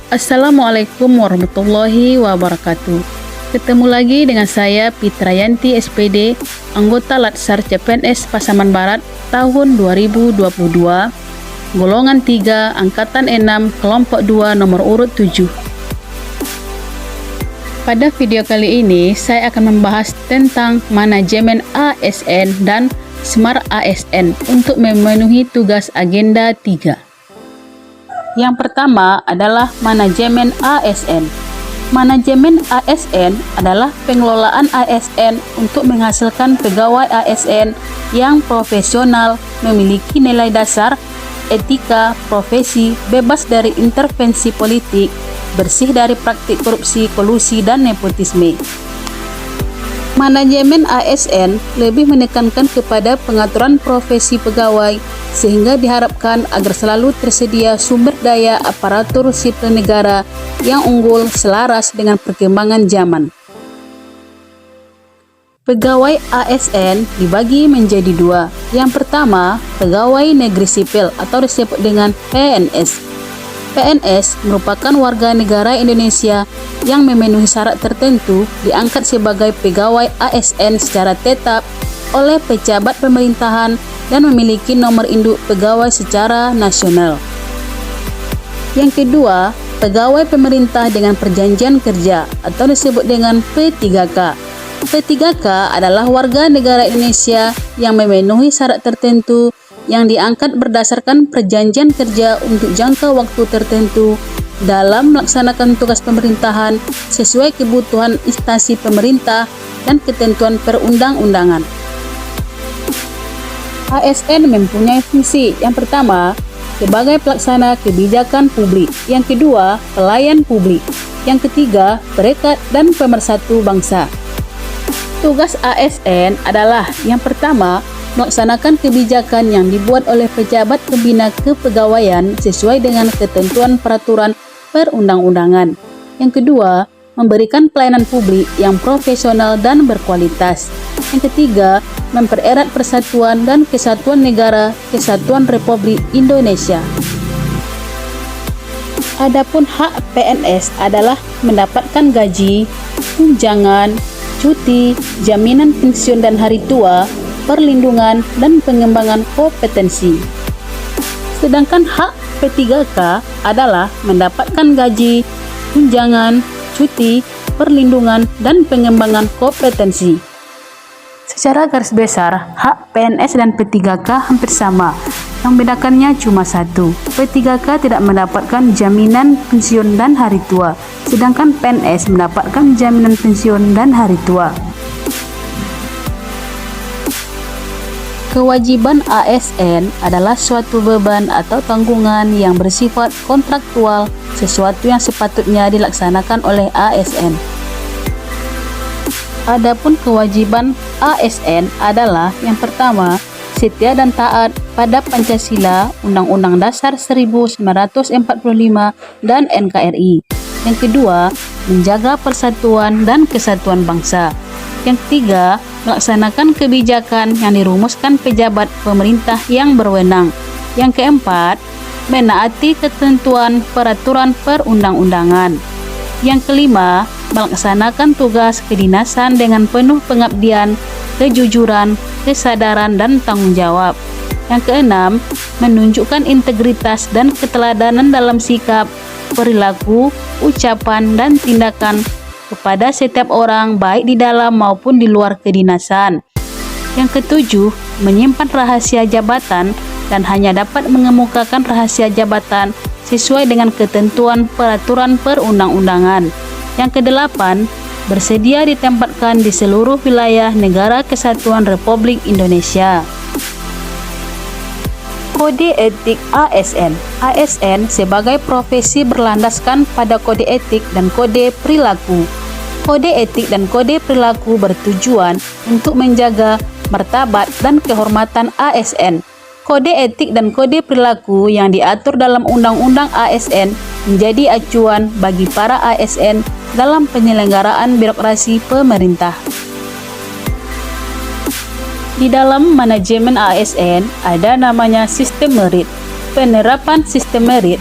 Assalamualaikum warahmatullahi wabarakatuh. Ketemu lagi dengan saya Fitrayanti SPD, anggota Latsar CPNS Pasaman Barat tahun 2022, golongan 3, angkatan 6, kelompok 2, nomor urut 7. Pada video kali ini, saya akan membahas tentang manajemen ASN dan Smart ASN untuk memenuhi tugas agenda 3. Yang pertama adalah manajemen ASN. Manajemen ASN adalah pengelolaan ASN untuk menghasilkan pegawai ASN yang profesional, memiliki nilai dasar, etika, profesi, bebas dari intervensi politik, bersih dari praktik korupsi, kolusi, dan nepotisme. Manajemen ASN lebih menekankan kepada pengaturan profesi pegawai sehingga diharapkan agar selalu tersedia sumber daya aparatur sipil negara yang unggul selaras dengan perkembangan zaman. Pegawai ASN dibagi menjadi dua. Yang pertama, pegawai negeri sipil atau disebut dengan PNS. PNS merupakan warga negara Indonesia yang memenuhi syarat tertentu diangkat sebagai pegawai ASN secara tetap oleh pejabat pemerintahan dan memiliki nomor induk pegawai secara nasional. Yang kedua, pegawai pemerintah dengan perjanjian kerja atau disebut dengan P3K. P3K adalah warga negara Indonesia yang memenuhi syarat tertentu yang diangkat berdasarkan perjanjian kerja untuk jangka waktu tertentu dalam melaksanakan tugas pemerintahan sesuai kebutuhan instansi pemerintah dan ketentuan perundang-undangan. ASN mempunyai fungsi yang pertama sebagai pelaksana kebijakan publik, yang kedua pelayan publik, yang ketiga perekat dan pemersatu bangsa. Tugas ASN adalah yang pertama melaksanakan kebijakan yang dibuat oleh pejabat pembina kepegawaian sesuai dengan ketentuan peraturan perundang-undangan. Yang kedua, memberikan pelayanan publik yang profesional dan berkualitas. Yang ketiga, mempererat persatuan dan kesatuan negara Kesatuan Republik Indonesia. Adapun hak PNS adalah mendapatkan gaji, tunjangan, cuti, jaminan pensiun dan hari tua, perlindungan, dan pengembangan kompetensi. Sedangkan hak P3K adalah mendapatkan gaji, tunjangan, cuti, perlindungan, dan pengembangan kompetensi. Secara garis besar, hak PNS dan P3K hampir sama. Yang membedakannya cuma satu. P3K tidak mendapatkan jaminan pensiun dan hari tua, sedangkan PNS mendapatkan jaminan pensiun dan hari tua. Kewajiban ASN adalah suatu beban atau tanggungan yang bersifat kontraktual, sesuatu yang sepatutnya dilaksanakan oleh ASN. Adapun kewajiban ASN adalah yang pertama, setia dan taat pada Pancasila, Undang-Undang Dasar 1945, dan NKRI. Yang kedua, menjaga persatuan dan kesatuan bangsa. Yang ketiga, melaksanakan kebijakan yang dirumuskan pejabat pemerintah yang berwenang. Yang keempat, menaati ketentuan peraturan perundang-undangan. Yang kelima, melaksanakan tugas kedinasan dengan penuh pengabdian, kejujuran, kesadaran, dan tanggung jawab. Yang keenam, menunjukkan integritas dan keteladanan dalam sikap, perilaku, ucapan, dan tindakan kepada setiap orang baik di dalam maupun di luar kedinasan. Yang ketujuh, menyimpan rahasia jabatan dan hanya dapat mengemukakan rahasia jabatan sesuai dengan ketentuan peraturan perundang-undangan. Yang kedelapan, bersedia ditempatkan di seluruh wilayah Negara Kesatuan Republik Indonesia. Kode etik ASN. ASN sebagai profesi berlandaskan pada kode etik dan kode perilaku. Kode etik dan kode perilaku bertujuan untuk menjaga martabat dan kehormatan ASN. Kode etik dan kode perilaku yang diatur dalam Undang-Undang ASN menjadi acuan bagi para ASN dalam penyelenggaraan birokrasi pemerintah. Di dalam manajemen ASN ada namanya sistem merit. Penerapan sistem merit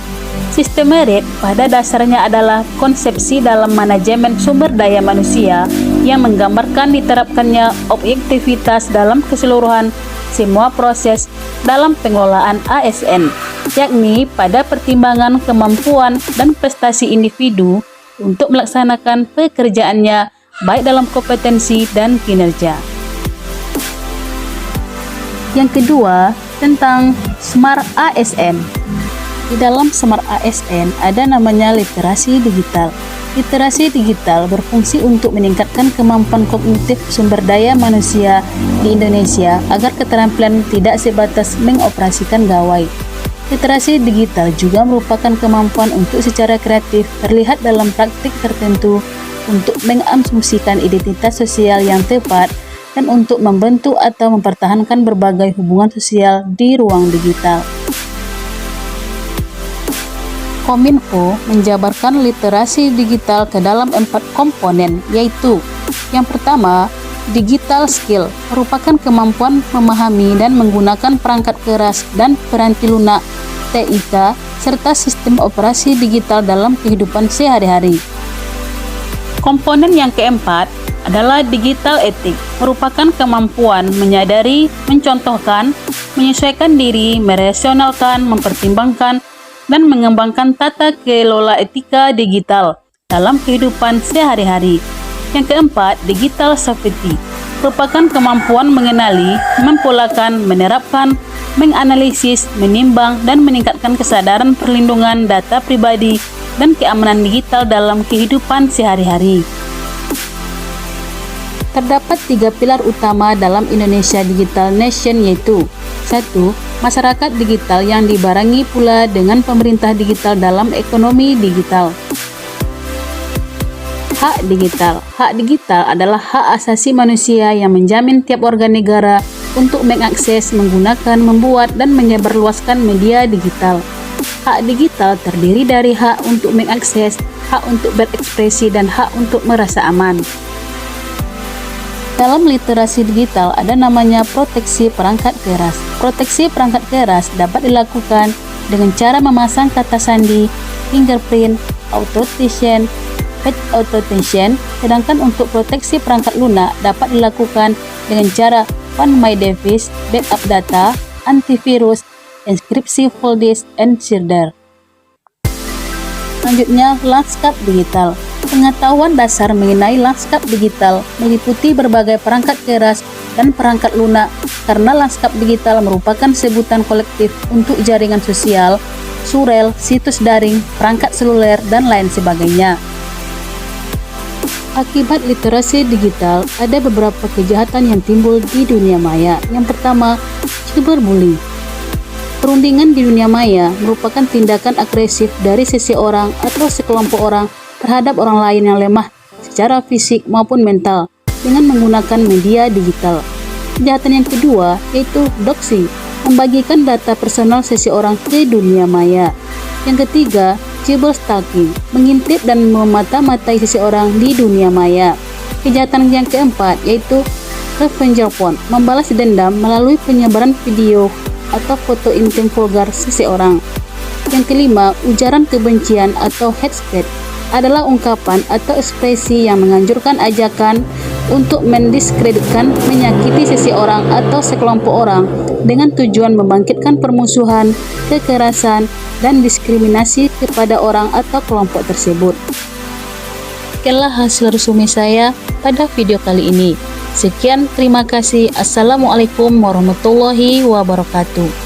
Sistem merit pada dasarnya adalah konsepsi dalam manajemen sumber daya manusia yang menggambarkan diterapkannya objektivitas dalam keseluruhan semua proses dalam pengelolaan ASN, yakni pada pertimbangan kemampuan dan prestasi individu untuk melaksanakan pekerjaannya baik dalam kompetensi dan kinerja. Yang kedua, tentang Smart ASN. Di dalam Smart ASN ada namanya literasi digital. Literasi digital berfungsi untuk meningkatkan kemampuan kognitif sumber daya manusia di Indonesia agar keterampilan tidak sebatas mengoperasikan gawai. Literasi digital juga merupakan kemampuan untuk secara kreatif terlihat dalam praktik tertentu untuk mengasumsikan identitas sosial yang tepat dan untuk membentuk atau mempertahankan berbagai hubungan sosial di ruang digital. Kominfo menjabarkan literasi digital ke dalam 4 komponen, yaitu yang pertama, digital skill merupakan kemampuan memahami dan menggunakan perangkat keras dan peranti lunak TIK serta sistem operasi digital dalam kehidupan sehari-hari. Komponen yang keempat adalah digital etik, merupakan kemampuan menyadari, mencontohkan, menyesuaikan diri, merasionalkan, mempertimbangkan, dan mengembangkan tata kelola etika digital dalam kehidupan sehari-hari. Yang keempat, digital safety, merupakan kemampuan mengenali, mempolakan, menerapkan, menganalisis, menimbang, dan meningkatkan kesadaran perlindungan data pribadi dan keamanan digital dalam kehidupan sehari-hari. Terdapat 3 pilar utama dalam Indonesia Digital Nation, yaitu 1. Masyarakat digital yang dibarengi pula dengan pemerintah digital dalam ekonomi digital. Hak digital. Hak digital adalah hak asasi manusia yang menjamin tiap warga negara untuk mengakses, menggunakan, membuat, dan menyebarluaskan media digital. Hak digital terdiri dari hak untuk mengakses, hak untuk berekspresi, dan hak untuk merasa aman. Dalam literasi digital ada namanya proteksi perangkat keras. Proteksi perangkat keras dapat dilakukan dengan cara memasang kata sandi, fingerprint, authentication, face authentication, sedangkan untuk proteksi perangkat lunak dapat dilakukan dengan cara Find My Device, backup data, antivirus, enkripsi full disk, and shader. Selanjutnya, lanskap digital. Pengetahuan dasar mengenai lanskap digital meliputi berbagai perangkat keras dan perangkat lunak karena lanskap digital merupakan sebutan kolektif untuk jaringan sosial, surel, situs daring, perangkat seluler, dan lain sebagainya. Akibat literasi digital, ada beberapa kejahatan yang timbul di dunia maya. Yang pertama, cyberbullying. Perundingan di dunia maya merupakan tindakan agresif dari seseorang atau sekelompok orang terhadap orang lain yang lemah secara fisik maupun mental dengan menggunakan media digital. Kejahatan yang kedua yaitu doxing, membagikan data personal seseorang ke dunia maya. Yang ketiga, cyberstalking, mengintip dan memata-matai seseorang di dunia maya. Kejahatan yang keempat yaitu revenge porn, membalas dendam melalui penyebaran video atau foto intim vulgar seseorang. Yang kelima, ujaran kebencian atau hate speech adalah ungkapan atau ekspresi yang menganjurkan ajakan untuk mendiskreditkan, menyakiti seseorang atau sekelompok orang dengan tujuan membangkitkan permusuhan, kekerasan, dan diskriminasi kepada orang atau kelompok tersebut. Demikianlah hasil resume saya pada video kali ini. Sekian, terima kasih. Assalamualaikum warahmatullahi wabarakatuh.